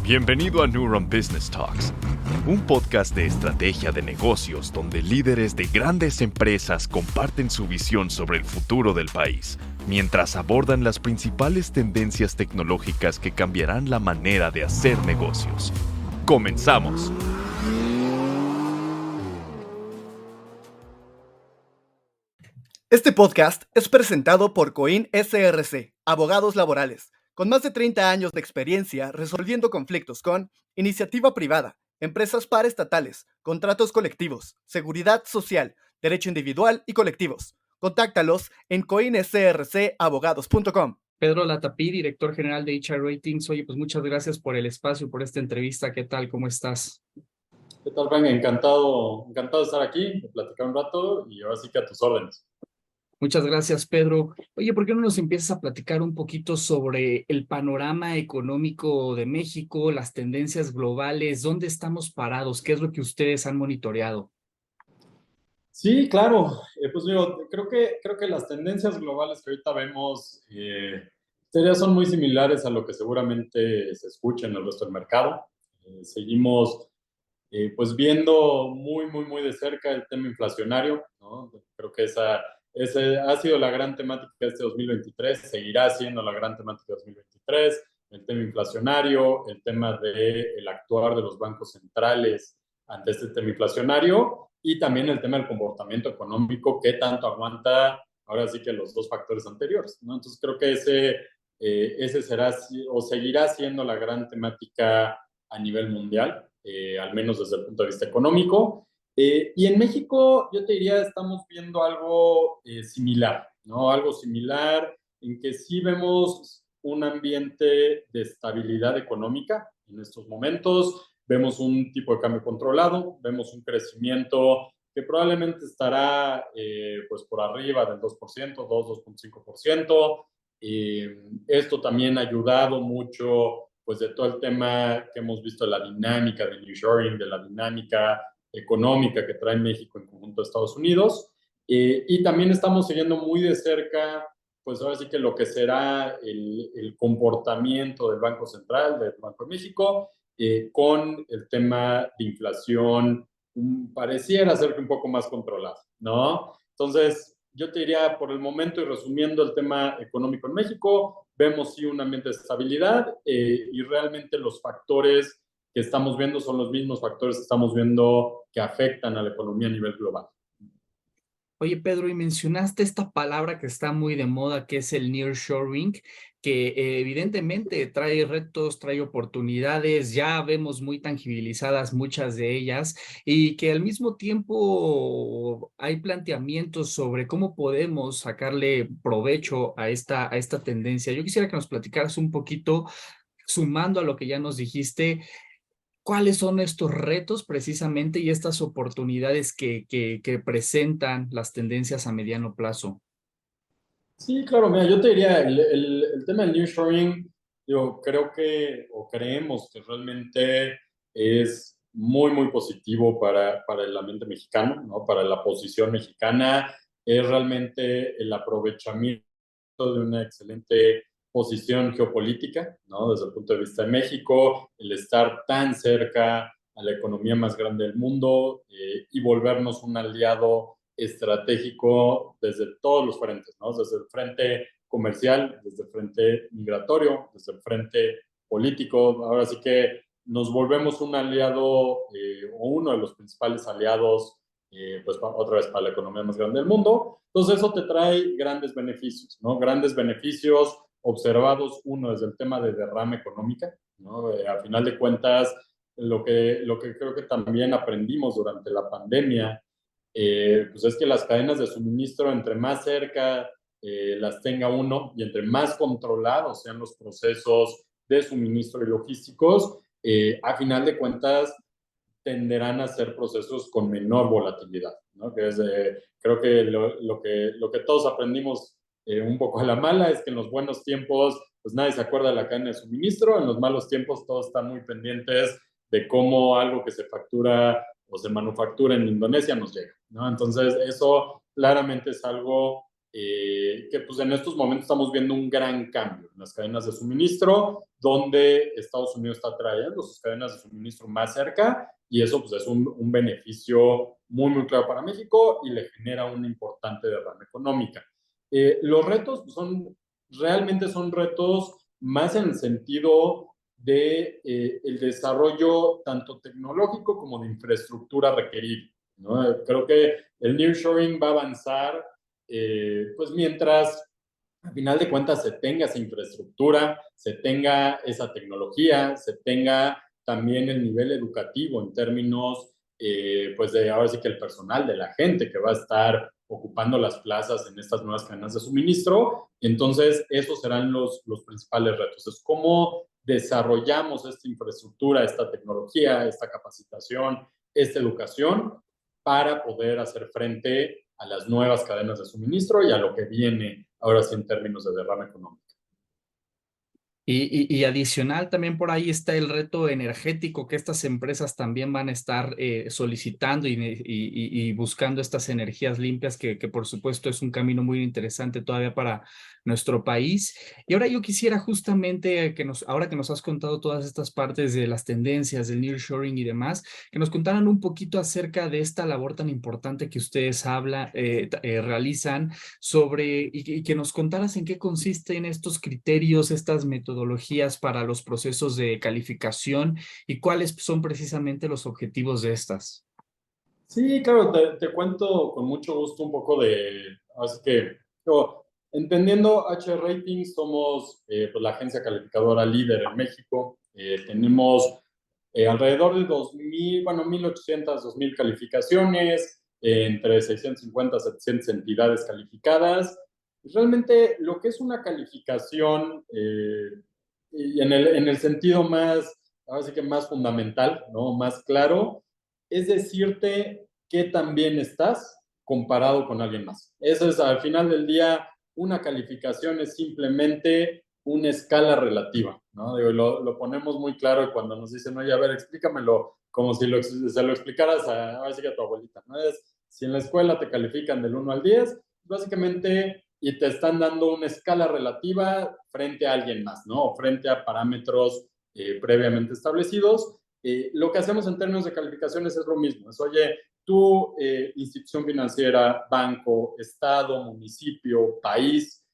Bienvenido a Neuron Business Talks, un podcast de estrategia de negocios donde líderes de grandes empresas comparten su visión sobre el futuro del país, mientras abordan las principales tendencias tecnológicas que cambiarán la manera de hacer negocios. ¡Comenzamos! Este podcast es presentado por Coin SRC, abogados laborales, con más de 30 años de experiencia resolviendo conflictos con iniciativa privada, empresas paraestatales, contratos colectivos, seguridad social, derecho individual y colectivos. Contáctalos en coinsrcabogados.com. Pedro Latapí, director general de HR Ratings. Oye, pues muchas gracias por el espacio, por esta entrevista. ¿Qué tal? ¿Cómo estás? ¿Qué tal, Frank? Encantado de estar aquí, de platicar un rato y ahora sí que a tus órdenes. Muchas gracias, Pedro. Oye, ¿por qué no nos empiezas a platicar un poquito sobre el panorama económico de México, las tendencias globales, dónde estamos parados, qué es lo que ustedes han monitoreado? Sí, claro. Pues digo, creo que las tendencias globales que ahorita vemos son muy similares a lo que seguramente se escucha en el resto del mercado. Seguimos pues viendo muy de cerca el tema inflacionario, ¿no? Creo que esa ha sido la gran temática de este 2023, seguirá siendo la gran temática de 2023, el tema inflacionario, el tema del actuar de los bancos centrales ante este tema inflacionario y también el tema del comportamiento económico, que tanto aguanta ahora sí que los dos factores anteriores, ¿no? Entonces creo que ese será o seguirá siendo la gran temática a nivel mundial, al menos desde el punto de vista económico. Y en México, yo te diría, estamos viendo algo similar, ¿no? Algo similar en que sí vemos un ambiente de estabilidad económica en estos momentos, vemos un tipo de cambio controlado, vemos un crecimiento que probablemente estará pues por arriba del 2%, 2.5%. Esto también ha ayudado mucho pues de todo el tema que hemos visto de la dinámica de nearshoring, de la dinámica económica que trae México en conjunto a Estados Unidos. Y también estamos siguiendo muy de cerca, pues ahora sí que lo que será el comportamiento del Banco Central, del Banco de México, con el tema de inflación, pareciera ser que un poco más controlado, ¿no? Entonces, yo te diría, por el momento, y resumiendo el tema económico en México, vemos sí un ambiente de estabilidad y realmente los factores que estamos viendo son los mismos factores que estamos viendo que afectan a la economía a nivel global. Oye, Pedro, y mencionaste esta palabra que está muy de moda, que es el nearshoring, que evidentemente trae retos, trae oportunidades, ya vemos muy tangibilizadas muchas de ellas, y que al mismo tiempo hay planteamientos sobre cómo podemos sacarle provecho a esta tendencia. Yo quisiera que nos platicaras un poquito, sumando a lo que ya nos dijiste. ¿Cuáles son estos retos precisamente y estas oportunidades que presentan las tendencias a mediano plazo? Sí, claro, mira, yo te diría, el tema del nearshoring, yo creo que, o creemos que realmente es muy positivo para el ambiente mexicano, ¿no? Para la posición mexicana, es realmente el aprovechamiento de una excelente posición geopolítica, ¿no? Desde el punto de vista de México, el estar tan cerca a la economía más grande del mundo y volvernos un aliado estratégico desde todos los frentes, ¿no? Desde el frente comercial, desde el frente migratorio, desde el frente político. Ahora sí que nos volvemos un aliado o uno de los principales aliados, pues otra vez para la economía más grande del mundo. Entonces eso te trae grandes beneficios, ¿no? Grandes beneficios observados, uno desde el tema de derrama económica, ¿no? A final de cuentas, lo que creo que también aprendimos durante la pandemia pues es que las cadenas de suministro, entre más cerca las tenga uno y entre más controlados sean los procesos de suministro y logísticos, a final de cuentas tenderán a ser procesos con menor volatilidad, ¿no? Que es, creo que lo que todos aprendimos un poco a la mala es que en los buenos tiempos pues nadie se acuerda de la cadena de suministro, en los malos tiempos todos están muy pendientes de cómo algo que se factura o se manufactura en Indonesia nos llega, ¿no? Entonces, eso claramente es algo que pues en estos momentos estamos viendo un gran cambio en las cadenas de suministro, donde Estados Unidos está trayendo sus cadenas de suministro más cerca, y eso pues es un beneficio muy, muy claro para México y le genera una importante derrama económica. Los retos pues, realmente son retos más en el sentido de el desarrollo tanto tecnológico como de infraestructura requerido, ¿no? Creo que el nearshoring va a avanzar pues mientras al final de cuentas se tenga esa infraestructura, se tenga esa tecnología, se tenga también el nivel educativo en términos, pues de ahora sí que el personal, de la gente que va a estar ocupando las plazas en estas nuevas cadenas de suministro. Entonces, esos serán los principales retos. Es cómo desarrollamos esta infraestructura, esta tecnología, esta capacitación, esta educación para poder hacer frente a las nuevas cadenas de suministro y a lo que viene ahora sí en términos de derrama económica. Y adicional también por ahí está el reto energético que estas empresas también van a estar solicitando y buscando estas energías limpias que por supuesto es un camino muy interesante todavía para nuestro país. Y ahora yo quisiera justamente ahora que nos has contado todas estas partes de las tendencias del nearshoring y demás, que nos contaran un poquito acerca de esta labor tan importante que ustedes realizan y que nos contaras en qué consisten estos criterios, estas metodologías para los procesos de calificación y cuáles son precisamente los objetivos de estas. Sí, claro, te cuento con mucho gusto un poco así que, entendiendo H Ratings, somos pues, la agencia calificadora líder en México. Tenemos alrededor de 2,000, bueno, 1,800, 2,000 calificaciones, entre 650 y 700 entidades calificadas. Realmente lo que es una calificación, y en el sentido más, así que más fundamental, ¿no? Más claro, es decirte qué tan bien estás comparado con alguien más. Eso es, al final del día, una calificación es simplemente una escala relativa, ¿no? Digo, lo ponemos muy claro y cuando nos dicen, oye, a ver, explícamelo como si se lo explicaras a tu abuelita, ¿no? Si en la escuela te califican del 1 al 10, básicamente, y te están dando una escala relativa frente a alguien más, ¿no? O frente a parámetros previamente establecidos. Lo que hacemos en términos de calificaciones es lo mismo. Es, oye, tu institución financiera, banco, estado, municipio, país,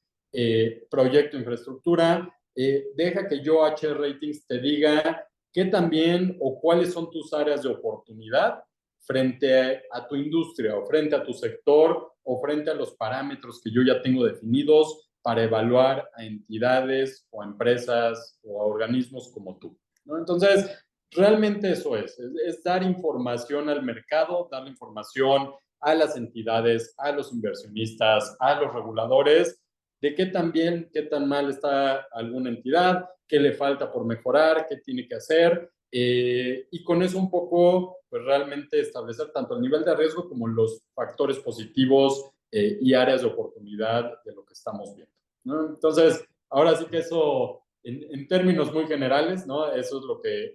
proyecto, infraestructura, deja que yo, H Ratings, te diga qué también o cuáles son tus áreas de oportunidad frente a tu industria o frente a tu sector o frente a los parámetros que yo ya tengo definidos para evaluar a entidades o a empresas o a organismos como tú, ¿no? Entonces, realmente eso es dar información al mercado, darle información a las entidades, a los inversionistas, a los reguladores, de qué tan bien, qué tan mal está alguna entidad, qué le falta por mejorar, qué tiene que hacer, y con eso un poco, pues realmente establecer tanto el nivel de riesgo como los factores positivos y áreas de oportunidad de lo que estamos viendo, ¿no? Entonces, ahora sí que eso en términos muy generales, ¿no? Eso es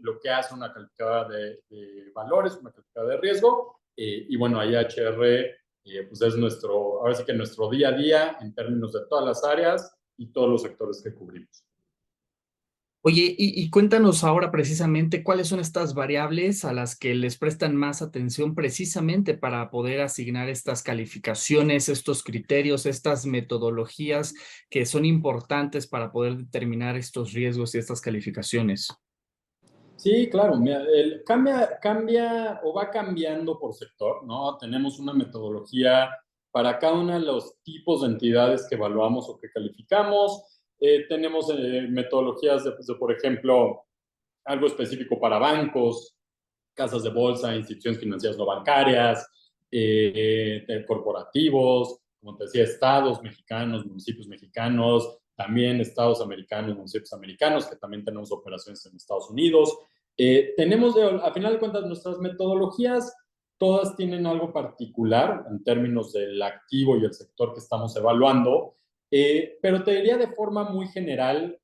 lo que hace una calificadora de valores, una calificadora de riesgo. Y bueno, ahí HR pues es ahora sí que nuestro día a día en términos de todas las áreas y todos los sectores que cubrimos. Oye, y cuéntanos ahora precisamente cuáles son estas variables a las que les prestan más atención precisamente para poder asignar estas calificaciones, estos criterios, estas metodologías que son importantes para poder determinar estos riesgos y estas calificaciones. Sí, claro, mira, cambia o va cambiando por sector, ¿no? Tenemos una metodología para cada uno de los tipos de entidades que evaluamos o que calificamos. Tenemos metodologías por ejemplo, algo específico para bancos, casas de bolsa, instituciones financieras no bancarias, corporativos, como te decía, estados mexicanos, municipios mexicanos, también estados americanos, municipios americanos, que también tenemos operaciones en Estados Unidos. A final de cuentas, nuestras metodologías todas tienen algo particular en términos del activo y el sector que estamos evaluando, pero te diría de forma muy general,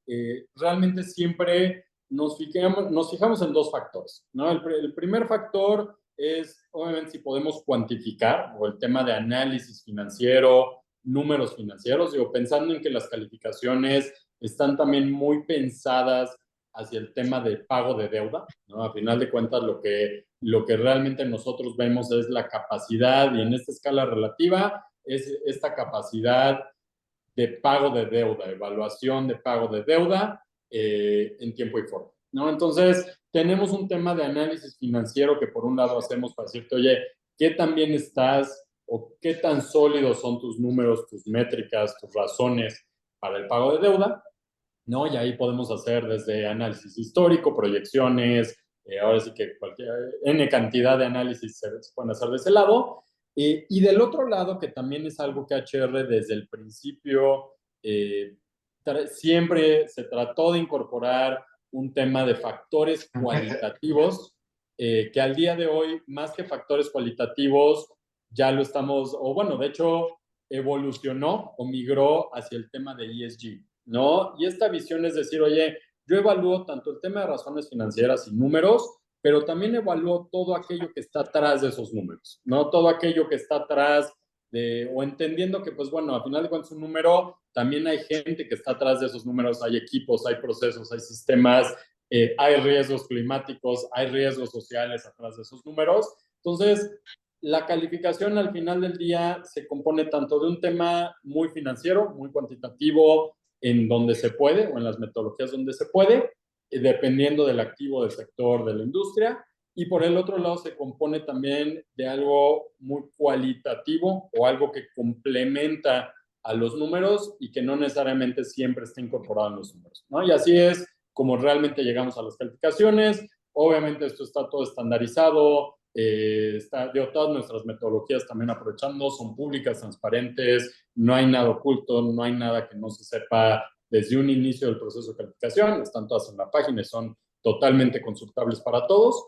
realmente siempre nos fijamos en dos factores, ¿no? El primer factor es, obviamente, si podemos cuantificar, o el tema de análisis financiero, números financieros, digo, pensando en que las calificaciones están también muy pensadas hacia el tema de pago de deuda, ¿no? A final de cuentas, lo que realmente nosotros vemos es la capacidad, y en esta escala relativa, es esta capacidad de pago de deuda, evaluación de pago de deuda en tiempo y forma, ¿no? Entonces, tenemos un tema de análisis financiero que por un lado hacemos para decirte, oye, ¿qué tan bien estás o qué tan sólidos son tus números, tus métricas, tus razones para el pago de deuda? ¿No? Y ahí podemos hacer desde análisis histórico, proyecciones, ahora sí que cualquier N cantidad de análisis se pueden hacer de ese lado. Y del otro lado, que también es algo que HR desde el principio siempre se trató de incorporar un tema de factores cualitativos, que al día de hoy, más que factores cualitativos, ya lo estamos, o bueno, de hecho, evolucionó o migró hacia el tema de ESG, ¿no? Y esta visión es decir, oye, yo evalúo tanto el tema de razones financieras y números, pero también evalúo todo aquello que está atrás de esos números, ¿no? Todo aquello que está atrás de, o entendiendo que, pues bueno, al final de cuentas un número, también hay gente que está atrás de esos números, hay equipos, hay procesos, hay sistemas, hay riesgos climáticos, hay riesgos sociales atrás de esos números. Entonces, la calificación al final del día se compone tanto de un tema muy financiero, muy cuantitativo, en donde se puede o en las metodologías donde se puede, dependiendo del activo, del sector, de la industria. Y por el otro lado se compone también de algo muy cualitativo o algo que complementa a los números y que no necesariamente siempre está incorporado en los números, ¿no? Y así es como realmente llegamos a las calificaciones. Obviamente esto está todo estandarizado, todas nuestras metodologías también aprovechando, son públicas, transparentes, no hay nada oculto, no hay nada que no se sepa desde un inicio del proceso de calificación, están todas en la página y son totalmente consultables para todos,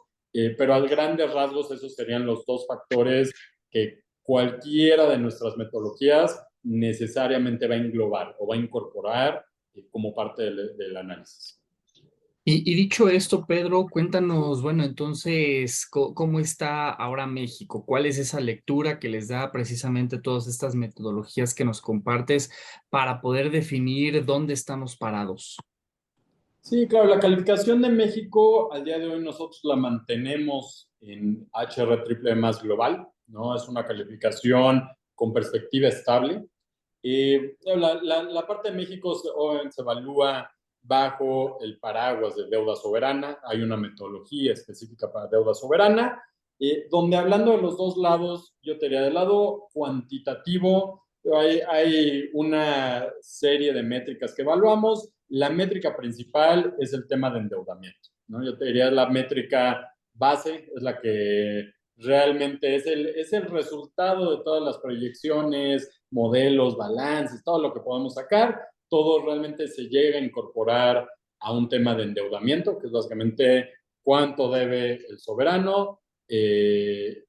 pero a grandes rasgos esos serían los dos factores que cualquiera de nuestras metodologías necesariamente va a englobar o va a incorporar como parte del análisis. Y dicho esto, Pedro, cuéntanos, bueno, entonces, ¿cómo está ahora México? ¿Cuál es esa lectura que les da precisamente todas estas metodologías que nos compartes para poder definir dónde estamos parados? Sí, claro, la calificación de México al día de hoy nosotros la mantenemos en HR triple más global, ¿no? Es una calificación con perspectiva estable. La parte de México se evalúa bajo el paraguas de deuda soberana. Hay una metodología específica para deuda soberana, donde hablando de los dos lados, yo te diría del lado cuantitativo, hay una serie de métricas que evaluamos. La métrica principal es el tema de endeudamiento, ¿no? Yo te diría la métrica base, es la que realmente es el resultado de todas las proyecciones, modelos, balances, todo lo que podemos sacar, todo realmente se llega a incorporar a un tema de endeudamiento, que es básicamente cuánto debe el soberano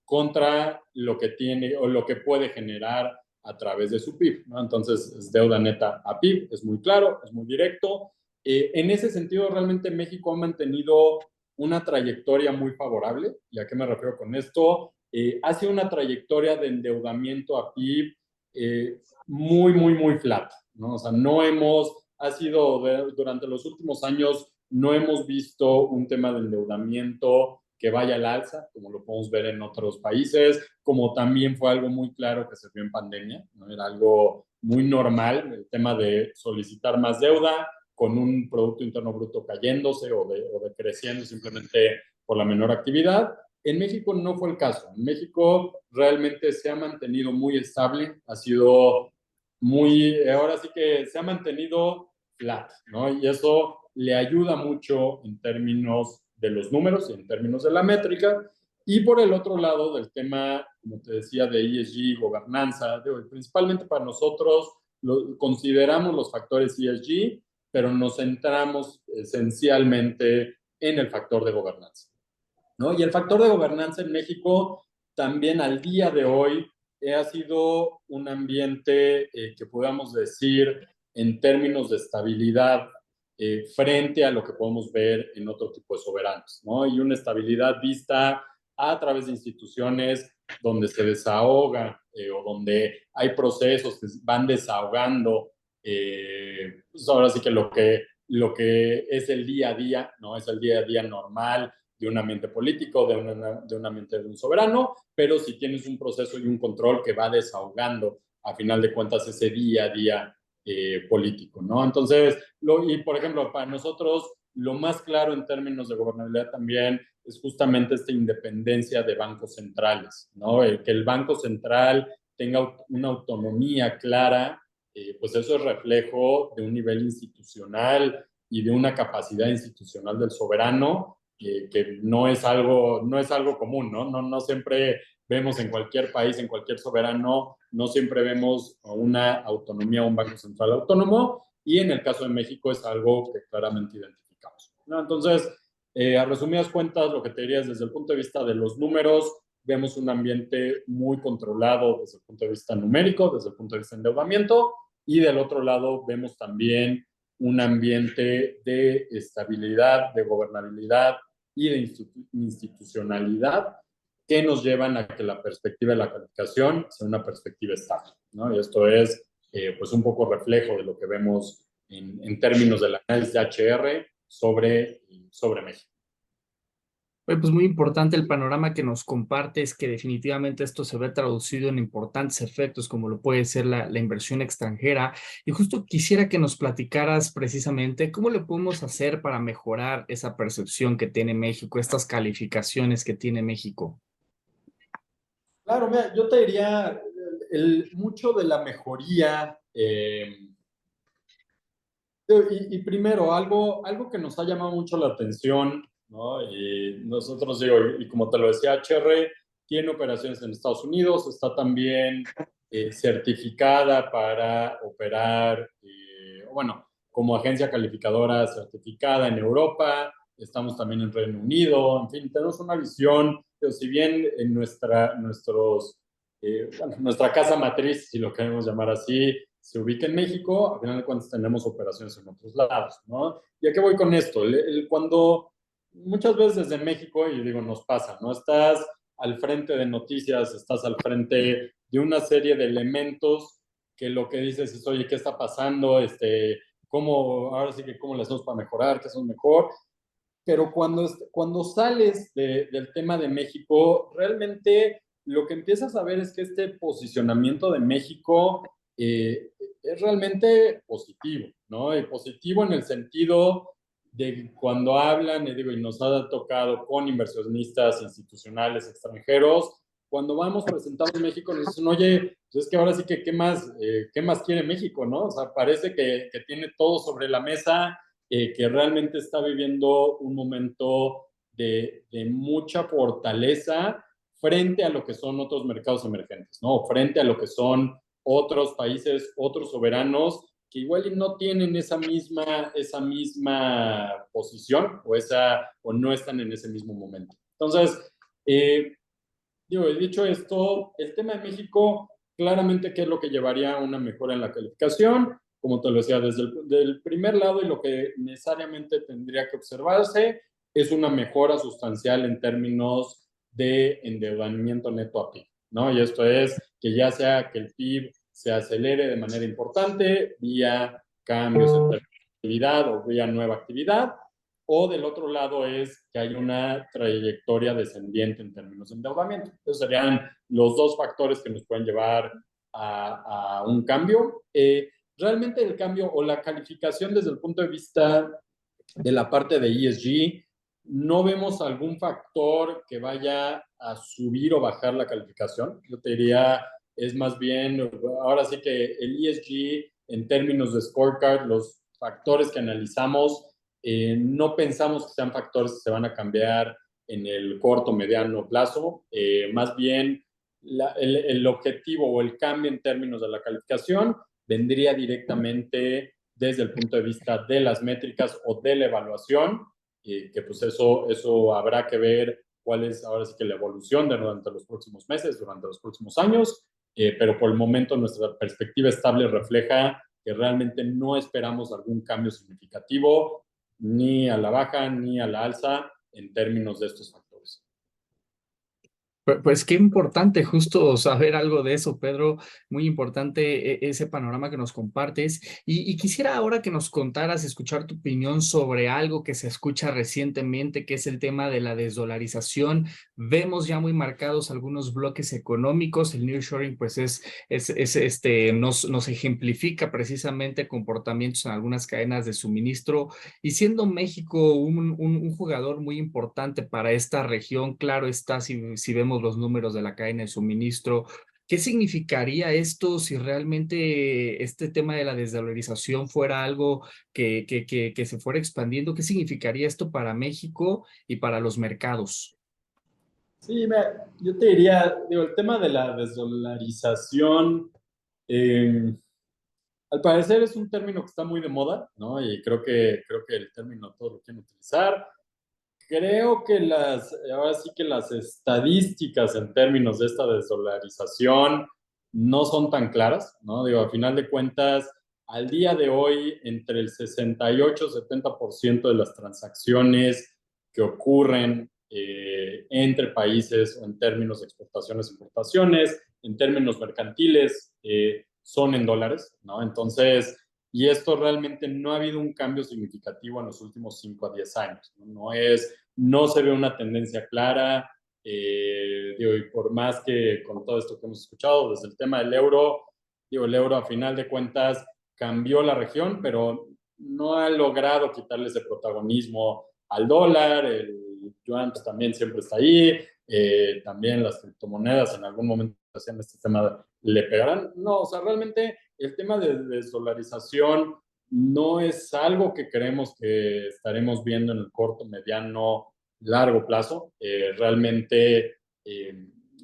contra lo que tiene o lo que puede generar a través de su PIB, ¿no? Entonces, es deuda neta a PIB, es muy claro, es muy directo. En ese sentido, realmente México ha mantenido una trayectoria muy favorable. ¿Y a qué me refiero con esto? Ha sido una trayectoria de endeudamiento a PIB muy, muy, muy flat, ¿no? O sea, durante los últimos años, no hemos visto un tema de endeudamiento que vaya al alza, como lo podemos ver en otros países, como también fue algo muy claro que se vio en pandemia, ¿no? Era algo muy normal el tema de solicitar más deuda con un Producto Interno Bruto cayéndose o decreciendo simplemente por la menor actividad. En México no fue el caso. En México realmente se ha mantenido muy estable, ha sido ahora sí que se ha mantenido flat, ¿no? Y eso le ayuda mucho en términos de los números y en términos de la métrica. Y por el otro lado del tema, como te decía, de ESG, gobernanza, principalmente para nosotros consideramos los factores ESG, pero nos centramos esencialmente en el factor de gobernanza, ¿no? Y el factor de gobernanza en México también al día de hoy ha sido un ambiente que podamos decir en términos de estabilidad frente a lo que podemos ver en otro tipo de soberanos, ¿no? Y una estabilidad vista a través de instituciones donde se desahoga o donde hay procesos que van desahogando, pues ahora sí que lo que es el día a día, ¿no? Es el día a día normal de un ambiente político, de un ambiente de un soberano, pero si tienes un proceso y un control que va desahogando, a final de cuentas, ese día a día político, ¿no? Entonces, y por ejemplo, para nosotros, lo más claro en términos de gobernabilidad también es justamente esta independencia de bancos centrales, ¿no? Que el Banco Central tenga una autonomía clara, pues eso es reflejo de un nivel institucional y de una capacidad institucional del soberano que no es algo común, ¿no? No siempre vemos en cualquier país, en cualquier soberano, no siempre vemos una autonomía o un banco central autónomo, y en el caso de México es algo que claramente identificamos, ¿no? Entonces, a resumidas cuentas, lo que te diría es desde el punto de vista de los números, vemos un ambiente muy controlado desde el punto de vista numérico, desde el punto de vista de endeudamiento, y del otro lado vemos también un ambiente de estabilidad, de gobernabilidad y de institucionalidad que nos llevan a que la perspectiva de la calificación sea una perspectiva estable, ¿no? Y esto es pues un poco reflejo de lo que vemos en términos del análisis de HR sobre México. Pues muy importante el panorama que nos compartes, que definitivamente esto se ve traducido en importantes efectos, como lo puede ser la inversión extranjera. Y justo quisiera que nos platicaras precisamente cómo le podemos hacer para mejorar esa percepción que tiene México, estas calificaciones que tiene México. Claro, mira, yo te diría, mucho de la mejoría, y primero, algo que nos ha llamado mucho la atención, ¿no? Y nosotros, digo, y como te lo decía, HR tiene operaciones en Estados Unidos, está también certificada para operar, bueno, como agencia calificadora certificada en Europa, estamos también en Reino Unido, en fin, tenemos una visión, pero si bien en bueno, nuestra casa matriz, si lo queremos llamar así, se ubica en México, a final de cuentas tenemos operaciones en otros lados, ¿no? ¿Y a qué voy con esto? Cuando muchas veces desde México, y digo, nos pasa, ¿no? Estás al frente de noticias, estás al frente de una serie de elementos que lo que dices es, oye, ¿qué está pasando? Ahora sí que cómo le hacemos para mejorar, qué hacemos mejor. Pero cuando sales del tema de México, realmente lo que empiezas a ver es que este posicionamiento de México es realmente positivo, ¿no? Y positivo en el sentido de cuando hablan, y digo, y nos ha tocado con inversionistas institucionales extranjeros, cuando vamos presentados en México nos dicen, oye, pues es que ahora sí que, qué más quiere México, ¿no? O sea, parece que tiene todo sobre la mesa, que realmente está viviendo un momento de mucha fortaleza frente a lo que son otros mercados emergentes, ¿no? Frente a lo que son otros países, otros soberanos que igual no tienen esa misma posición o no están en ese mismo momento. Entonces, digo, dicho esto, el tema de México, claramente, ¿qué es lo que llevaría a una mejora en la calificación? Como te lo decía, desde del primer lado, y lo que necesariamente tendría que observarse es una mejora sustancial en términos de endeudamiento neto a PIB, ¿no? Y esto es que ya sea que el PIB se acelere de manera importante vía cambios en términos de actividad o vía nueva actividad, o del otro lado es que hay una trayectoria descendiente en términos de endeudamiento. Esos serían los dos factores que nos pueden llevar a un cambio. Realmente el cambio o la calificación desde el punto de vista de la parte de ESG, no vemos algún factor que vaya a subir o bajar la calificación. Yo te diría, es más bien, ahora sí que el ESG en términos de scorecard, los factores que analizamos, no pensamos que sean factores que se van a cambiar en el corto, mediano plazo. Más bien, el objetivo o el cambio en términos de la calificación vendría directamente desde el punto de vista de las métricas o de la evaluación, que pues eso habrá que ver cuál es ahora sí que la evolución durante los próximos meses, durante los próximos años, pero por el momento nuestra perspectiva estable refleja que realmente no esperamos algún cambio significativo ni a la baja ni a la alza en términos de estos factores. Pues qué importante justo saber algo de eso, Pedro. Muy importante ese panorama que nos compartes. Y quisiera ahora que nos contaras, escuchar tu opinión sobre algo que se escucha recientemente, que es el tema de la desdolarización. Vemos ya muy marcados algunos bloques económicos. El nearshoring, pues nos ejemplifica precisamente comportamientos en algunas cadenas de suministro. Y siendo México un jugador muy importante para esta región, claro está, si vemos los números de la cadena de suministro, ¿qué significaría esto si realmente este tema de la desvalorización fuera algo que se fuera expandiendo? ¿Qué significaría esto para México y para los mercados? Sí, yo te diría, digo, el tema de la desdolarización, eh, al parecer es un término que está muy de moda, ¿no? Y creo que el término todos lo quieren utilizar. Creo que ahora sí que las estadísticas en términos de esta desdolarización no son tan claras, ¿no? Digo, a final de cuentas, al día de hoy, entre el 68 y 70% de las transacciones que ocurren entre países en términos de exportaciones e importaciones, en términos mercantiles, son en dólares, ¿no? Entonces, y esto realmente no ha habido un cambio significativo en los últimos 5 a 10 años. No se ve una tendencia clara. Digo, y por más que con todo esto que hemos escuchado, desde el tema del euro, digo, el euro a final de cuentas cambió la región, pero no ha logrado quitarle ese protagonismo al dólar. El yuan pues, también siempre está ahí. También las criptomonedas en algún momento hacían este tema, le pegarán. No, o sea, realmente el tema de desdolarización no es algo que creemos que estaremos viendo en el corto, mediano, largo plazo. Realmente,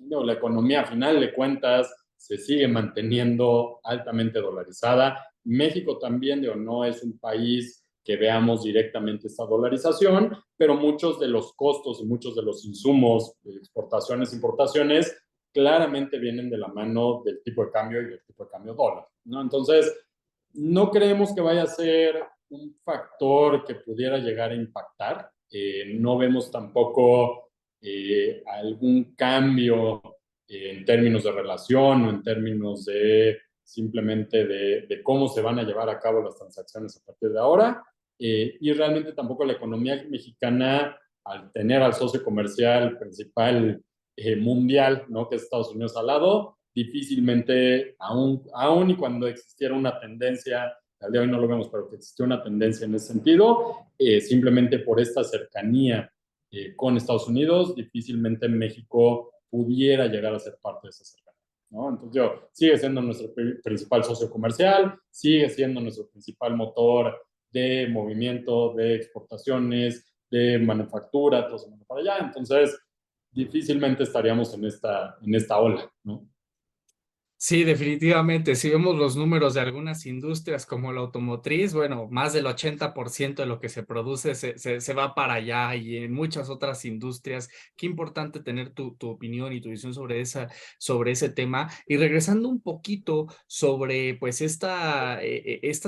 no, la economía a final de cuentas se sigue manteniendo altamente dolarizada. México también, digo, no es un país que veamos directamente esta dolarización, pero muchos de los costos y muchos de los insumos de exportaciones e importaciones claramente vienen de la mano del tipo de cambio y del tipo de cambio dólar, ¿no? Entonces, no creemos que vaya a ser un factor que pudiera llegar a impactar. No vemos tampoco algún cambio en términos de relación o en términos de simplemente de cómo se van a llevar a cabo las transacciones a partir de ahora. Y realmente tampoco la economía mexicana, al tener al socio comercial principal mundial, ¿no? Que es Estados Unidos al lado, difícilmente, aún y cuando existiera una tendencia, al día de hoy no lo vemos, pero que existiera una tendencia en ese sentido, simplemente por esta cercanía con Estados Unidos, difícilmente México pudiera llegar a ser parte de esa cercanía, ¿no? Entonces, sigue siendo nuestro principal socio comercial, sigue siendo nuestro principal motor de movimiento, de exportaciones, de manufactura, todo se manda para allá. Entonces, difícilmente estaríamos en esta ola, ¿no? Sí, definitivamente. Si vemos los números de algunas industrias como la automotriz, bueno, más del 80% de lo que se produce se va para allá y en muchas otras industrias. Qué importante tener tu opinión y tu visión sobre ese tema. Y regresando un poquito sobre pues esta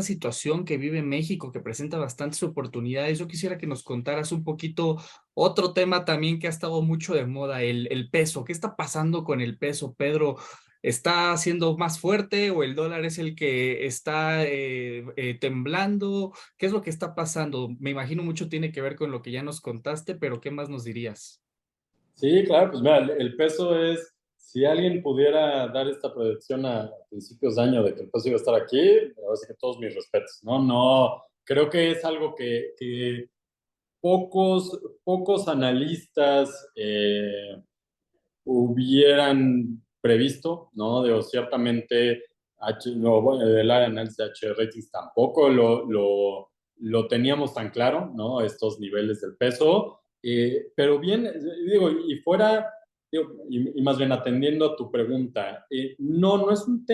situación que vive México, que presenta bastantes oportunidades, yo quisiera que nos contaras un poquito otro tema también que ha estado mucho de moda, el peso. ¿Qué está pasando con el peso, Pedro? ¿Está siendo más fuerte o el dólar es el que está temblando? ¿Qué es lo que está pasando? Me imagino mucho tiene que ver con lo que ya nos contaste, pero ¿qué más nos dirías? Sí, claro, pues mira, el peso es, si alguien pudiera dar esta predicción a principios de año de que el peso iba a estar aquí, ahora sí que todos mis respetos, ¿no? No, creo que es algo que pocos analistas hubieran previsto, ¿no? Digo, ciertamente, no, bueno, el análisis de H ratings tampoco lo teníamos tan claro, ¿no? Estos niveles del peso. Pero bien, digo, y fuera, digo, y más bien atendiendo a tu pregunta, no es un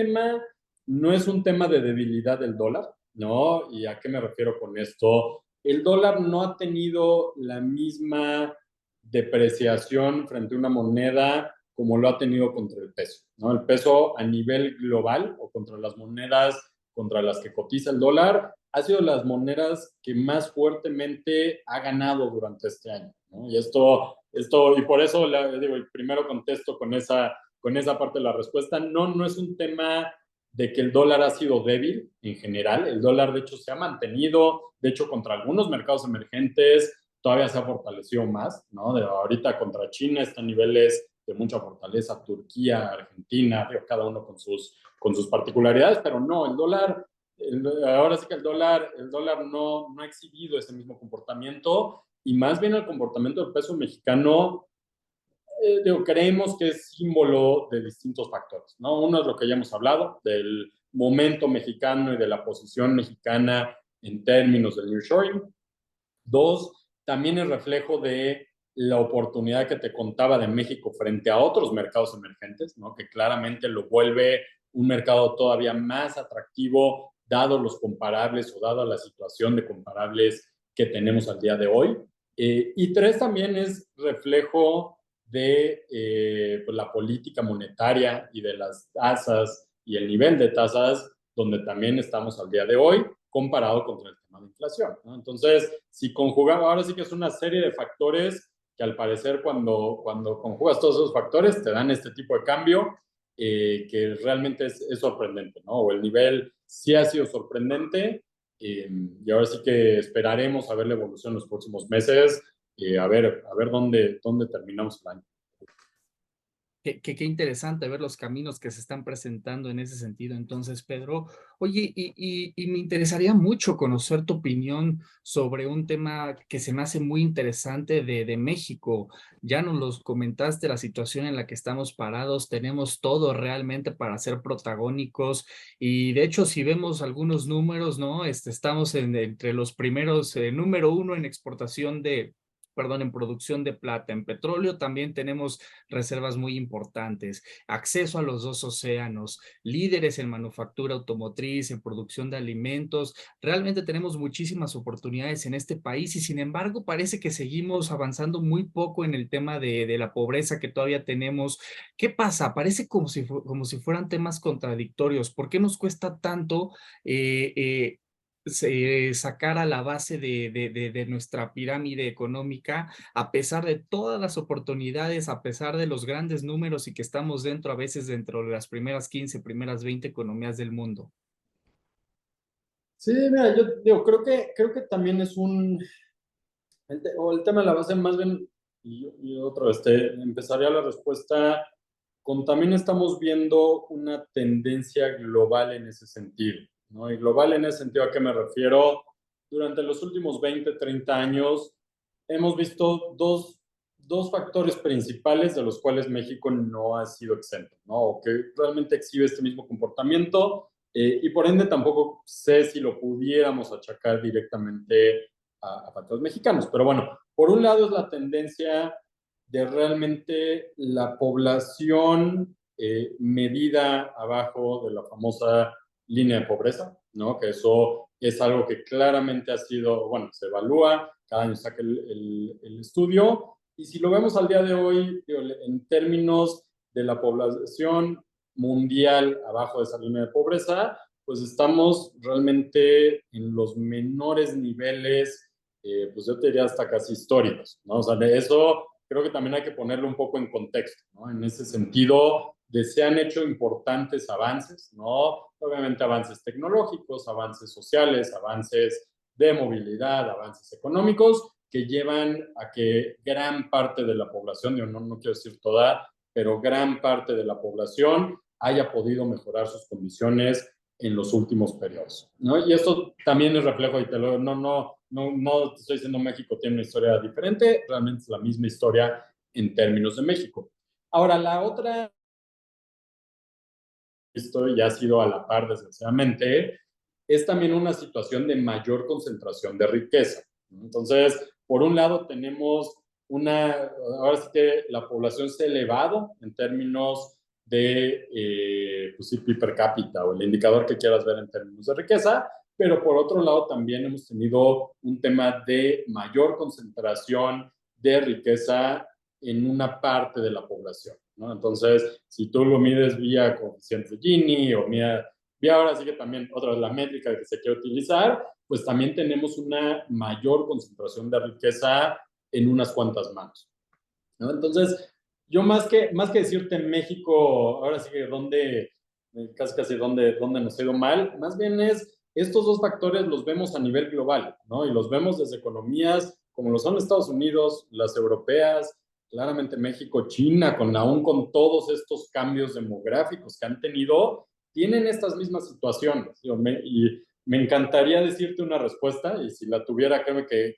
tema de debilidad del dólar, ¿no? ¿Y a qué me refiero con esto? El dólar no ha tenido la misma depreciación frente a una moneda como lo ha tenido contra el peso, ¿no? El peso a nivel global o contra las monedas contra las que cotiza el dólar, ha sido las monedas que más fuertemente ha ganado durante este año, ¿no? Y por eso digo, primero contesto con esa parte de la respuesta. No es un tema de que el dólar ha sido débil en general. El dólar, de hecho, se ha mantenido, de hecho, contra algunos mercados emergentes todavía se ha fortalecido más, ¿no? Ahorita contra China está a niveles de mucha fortaleza, Turquía, Argentina, cada uno con sus particularidades, pero no, ahora sí que el dólar no ha exhibido ese mismo comportamiento y más bien el comportamiento del peso mexicano, creemos que es símbolo de distintos factores, ¿no? Uno es lo que ya hemos hablado, del momento mexicano y de la posición mexicana en términos del nearshoring. Dos, también es reflejo de la oportunidad que te contaba de México frente a otros mercados emergentes, ¿no? Que claramente lo vuelve un mercado todavía más atractivo, dado los comparables o dado la situación de comparables que tenemos al día de hoy. Y tres, también es reflejo de pues la política monetaria y de las tasas y el nivel de tasas donde también estamos al día de hoy comparado contra el tema de inflación, ¿no? Entonces, si conjugamos, ahora sí que es una serie de factores que al parecer cuando conjugas todos esos factores te dan este tipo de cambio que realmente es sorprendente, ¿no? O el nivel sí ha sido sorprendente y ahora sí que esperaremos a ver la evolución en los próximos meses, a ver dónde terminamos el año. Qué interesante ver los caminos que se están presentando en ese sentido. Entonces, Pedro, oye, y me interesaría mucho conocer tu opinión sobre un tema que se me hace muy interesante de México. Ya nos los comentaste, la situación en la que estamos parados, tenemos todo realmente para ser protagónicos y de hecho, si vemos algunos números, ¿no? Estamos entre los primeros, número uno en exportación en producción de plata. En petróleo también tenemos reservas muy importantes, acceso a los dos océanos, líderes en manufactura automotriz, en producción de alimentos. Realmente tenemos muchísimas oportunidades en este país y sin embargo parece que seguimos avanzando muy poco en el tema de la pobreza que todavía tenemos. ¿Qué pasa? Parece como si fueran temas contradictorios. ¿Por qué nos cuesta tanto sacar a la base de nuestra pirámide económica, a pesar de todas las oportunidades, a pesar de los grandes números y que estamos dentro, a veces dentro de las primeras 15, primeras 20 economías del mundo? Sí, mira, yo digo, creo que también es el tema de la base más bien, y otro, empezaría la respuesta con también estamos viendo una tendencia global en ese sentido, ¿no? Y global en ese sentido, ¿a qué me refiero? Durante los últimos 20, 30 años hemos visto dos factores principales de los cuales México no ha sido exento, ¿no? O que realmente exhibe este mismo comportamiento y por ende tampoco sé si lo pudiéramos achacar directamente a factores mexicanos. Pero bueno, por un lado es la tendencia de realmente la población medida abajo de la famosa línea de pobreza, ¿no? Que eso es algo que claramente ha sido, bueno, se evalúa, cada año saca el estudio, y si lo vemos al día de hoy, en términos de la población mundial abajo de esa línea de pobreza, pues estamos realmente en los menores niveles, pues yo te diría hasta casi históricos, ¿no? O sea, de eso creo que también hay que ponerlo un poco en contexto, ¿no? En ese sentido, se han hecho importantes avances, ¿no? Obviamente avances tecnológicos, avances sociales, avances de movilidad, avances económicos, que llevan a que gran parte de la población, yo no quiero decir toda, pero gran parte de la población haya podido mejorar sus condiciones en los últimos periodos, ¿no? Y esto también es reflejo, y no te estoy diciendo México tiene una historia diferente, realmente es la misma historia en términos de México. Ahora, la otra, esto ya ha sido a la par, desgraciadamente, es también una situación de mayor concentración de riqueza, ¿no? Entonces, por un lado tenemos ahora sí que la población se ha elevado en términos de pues sí, PIB per cápita o el indicador que quieras ver en términos de riqueza, pero por otro lado también hemos tenido un tema de mayor concentración de riqueza en una parte de la población, ¿no? Entonces, si tú lo mides vía coeficiente Gini o Y ahora sí que también, otra vez, la métrica que se quiere utilizar, pues también tenemos una mayor concentración de riqueza en unas cuantas manos, ¿no? Entonces, yo más que decirte en México, ahora sí que casi donde nos ha ido mal, más bien estos dos factores los vemos a nivel global, ¿no? Y los vemos desde economías como lo son Estados Unidos, las europeas, claramente México, China, aún con todos estos cambios demográficos que han tenido, tienen estas mismas situaciones. Y me encantaría decirte una respuesta, y si la tuviera, créeme que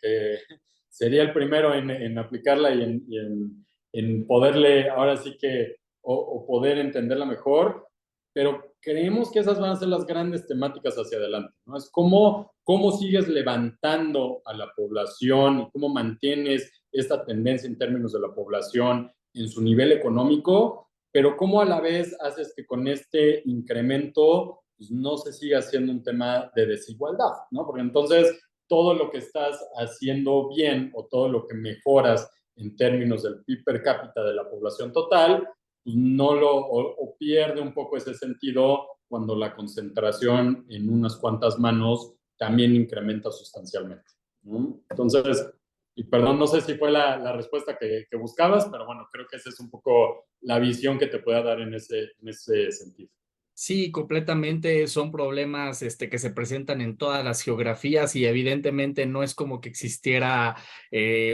sería el primero en aplicarla en poderle, ahora sí que, o poder entenderla mejor, pero creemos que esas van a ser las grandes temáticas hacia adelante, ¿no? Es cómo sigues levantando a la población y cómo mantienes esta tendencia en términos de la población en su nivel económico, pero cómo a la vez haces que con este incremento pues, no se siga haciendo un tema de desigualdad, ¿no? Porque entonces todo lo que estás haciendo bien o todo lo que mejoras en términos del PIB per cápita de la población total, pues no o pierde un poco ese sentido cuando la concentración en unas cuantas manos también incrementa sustancialmente, ¿no? Entonces, y perdón, no sé si fue la respuesta que buscabas, pero bueno, creo que esa es un poco la visión que te pueda dar en ese sentido. Sí, completamente son problemas que se presentan en todas las geografías y evidentemente no es como que existiera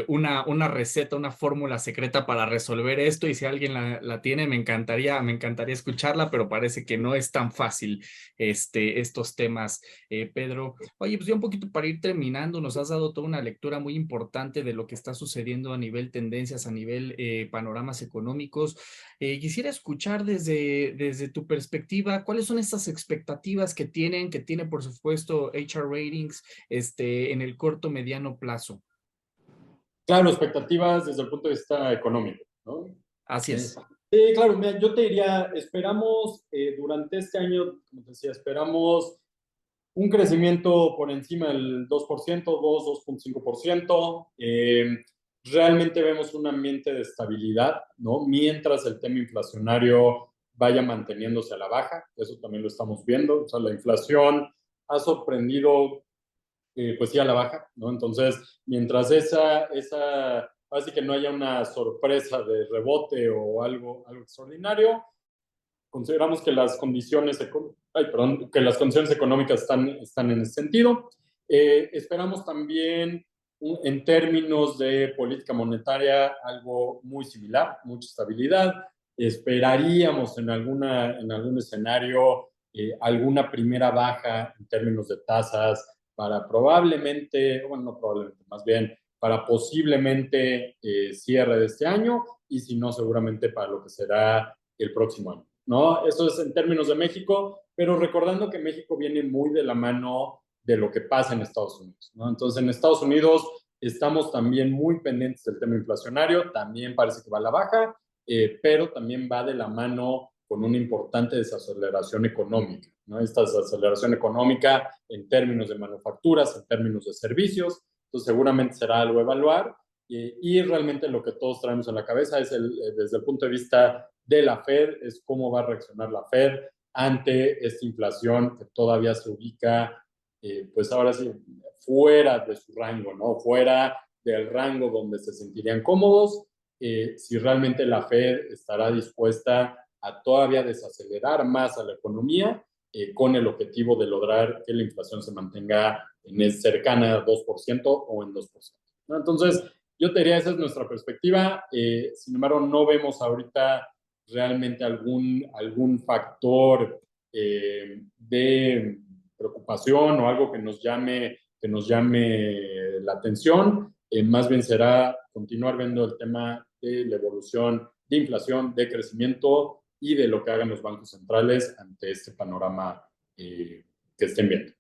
una receta, una fórmula secreta para resolver esto y si alguien la tiene me encantaría escucharla, pero parece que no es tan fácil estos temas, Pedro. Oye, pues ya un poquito para ir terminando, nos has dado toda una lectura muy importante de lo que está sucediendo a nivel tendencias, a nivel panoramas económicos. Quisiera escuchar desde tu perspectiva, ¿cuáles son estas expectativas que tiene por supuesto HR Ratings en el corto mediano plazo? Claro, expectativas desde el punto de vista económico, ¿no? Así es. Sí, claro, mira, yo te diría, esperamos durante este año, como te decía, esperamos un crecimiento por encima del 2%, 2.5%. Realmente vemos un ambiente de estabilidad, ¿no? Mientras el tema inflacionario vaya manteniéndose a la baja, eso también lo estamos viendo, o sea, la inflación ha sorprendido, pues sí, a la baja, ¿no? Entonces, mientras así que no haya una sorpresa de rebote o algo extraordinario, consideramos que las condiciones, que las condiciones económicas están en ese sentido. Esperamos también, en términos de política monetaria, algo muy similar, mucha estabilidad. Esperaríamos en algún escenario alguna primera baja en términos de tasas para probablemente, bueno, no probablemente, más bien para posiblemente cierre de este año y si no, seguramente para lo que será el próximo año, ¿no? Eso es en términos de México, pero recordando que México viene muy de la mano de lo que pasa en Estados Unidos, ¿no? Entonces, en Estados Unidos estamos también muy pendientes del tema inflacionario, también parece que va a la baja, pero también va de la mano con una importante desaceleración económica, ¿no? Esta desaceleración económica en términos de manufacturas, en términos de servicios, entonces seguramente será algo a evaluar y realmente lo que todos traemos en la cabeza es desde el punto de vista de la Fed, es cómo va a reaccionar la Fed ante esta inflación que todavía se ubica, pues ahora sí, fuera de su rango, ¿no? Fuera del rango donde se sentirían cómodos, si realmente la Fed estará dispuesta a todavía desacelerar más a la economía con el objetivo de lograr que la inflación se mantenga cercana a 2% o en 2%, ¿no? Entonces, yo te diría, esa es nuestra perspectiva. Sin embargo, no vemos ahorita realmente algún factor de preocupación o algo que nos llame la atención. Más bien será continuar viendo el tema de la evolución de inflación, de crecimiento y de lo que hagan los bancos centrales ante este panorama que estén viendo.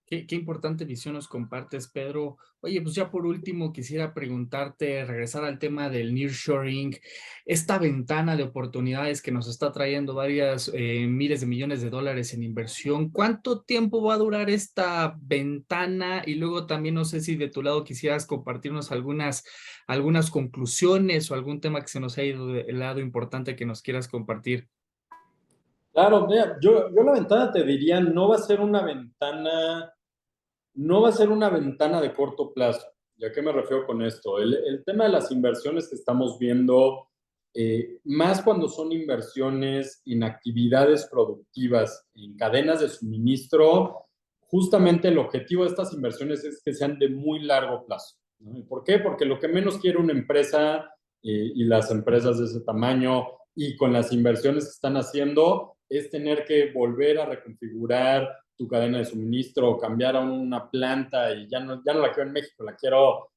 Qué importante visión nos compartes, Pedro. Oye, pues ya por último quisiera preguntarte, regresar al tema del nearshoring, esta ventana de oportunidades que nos está trayendo varias miles de millones de dólares en inversión. ¿Cuánto tiempo va a durar esta ventana? Y luego también no sé si de tu lado quisieras compartirnos algunas conclusiones o algún tema que se nos ha ido del lado importante que nos quieras compartir. Claro, mira, yo la ventana te diría, no va a ser una ventana de corto plazo. ¿Y a qué me refiero con esto? El tema de las inversiones que estamos viendo, más cuando son inversiones en actividades productivas, en cadenas de suministro, justamente el objetivo de estas inversiones es que sean de muy largo plazo, ¿no? ¿Y por qué? Porque lo que menos quiere una empresa, y las empresas de ese tamaño y con las inversiones que están haciendo es tener que volver a reconfigurar tu cadena de suministro o cambiar a una planta y ya no la quiero en México, la quiero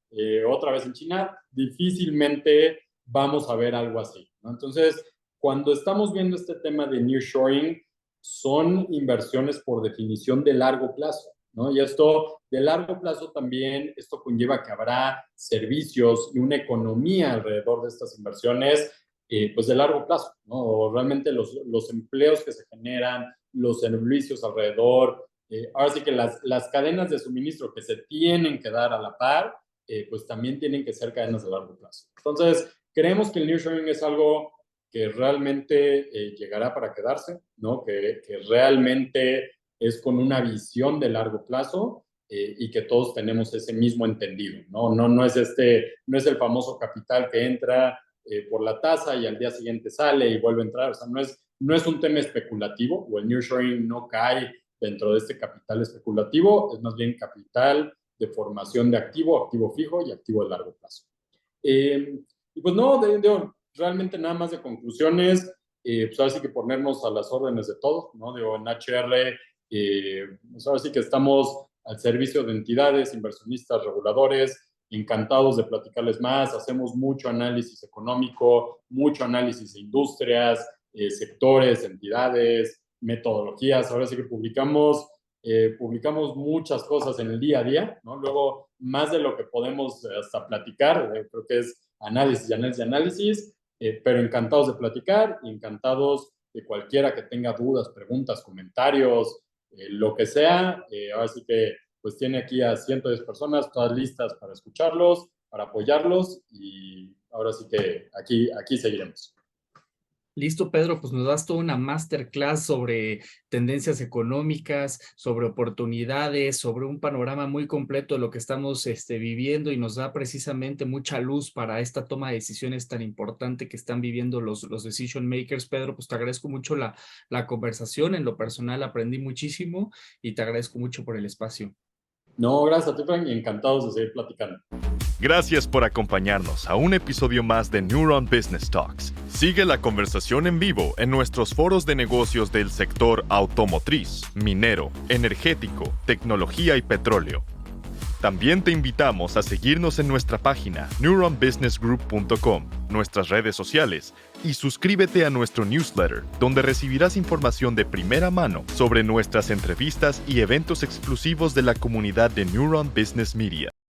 otra vez en China. Difícilmente vamos a ver algo así, ¿no? Entonces, cuando estamos viendo este tema de nearshoring, son inversiones por definición de largo plazo, ¿no? Y esto de largo plazo también, esto conlleva que habrá servicios y una economía alrededor de estas inversiones, pues de largo plazo, ¿no? O realmente los empleos que se generan, los servicios alrededor, ahora sí que las cadenas de suministro que se tienen que dar a la par, pues también tienen que ser cadenas de largo plazo. Entonces, creemos que el nearshoring es algo que realmente llegará para quedarse, ¿no? Que realmente es con una visión de largo plazo, y que todos tenemos ese mismo entendido, ¿no? No es el famoso capital que entra por la tasa y al día siguiente sale y vuelve a entrar. O sea, no es un tema especulativo, o el nearshoring no cae dentro de este capital especulativo, es más bien capital de formación de activo, activo fijo y activo de largo plazo. Y pues no, realmente nada más de conclusiones, pues ahora sí que ponernos a las órdenes de todos, ¿no? Digo, en HR, pues ahora sí que estamos al servicio de entidades, inversionistas, reguladores, encantados de platicarles más. Hacemos mucho análisis económico, mucho análisis de industrias, sectores, entidades, metodologías. Ahora sí que publicamos muchas cosas en el día a día, ¿no? Luego, más de lo que podemos hasta platicar, creo que es análisis y análisis y análisis, pero encantados de platicar y encantados de cualquiera que tenga dudas, preguntas, comentarios, lo que sea. Ahora sí que pues tiene aquí a 110 personas, todas listas para escucharlos, para apoyarlos, y ahora sí que aquí seguiremos. Listo, Pedro, pues nos das toda una masterclass sobre tendencias económicas, sobre oportunidades, sobre un panorama muy completo de lo que estamos viviendo, y nos da precisamente mucha luz para esta toma de decisiones tan importante que están viviendo los decision makers. Pedro, pues te agradezco mucho la conversación. En lo personal aprendí muchísimo y te agradezco mucho por el espacio. No, gracias a ti, Frank, y encantados de seguir platicando. Gracias por acompañarnos a un episodio más de Neuron Business Talks. Sigue la conversación en vivo en nuestros foros de negocios del sector automotriz, minero, energético, tecnología y petróleo. También te invitamos a seguirnos en nuestra página neuronbusinessgroup.com, nuestras redes sociales, y suscríbete a nuestro newsletter, donde recibirás información de primera mano sobre nuestras entrevistas y eventos exclusivos de la comunidad de Neuron Business Media.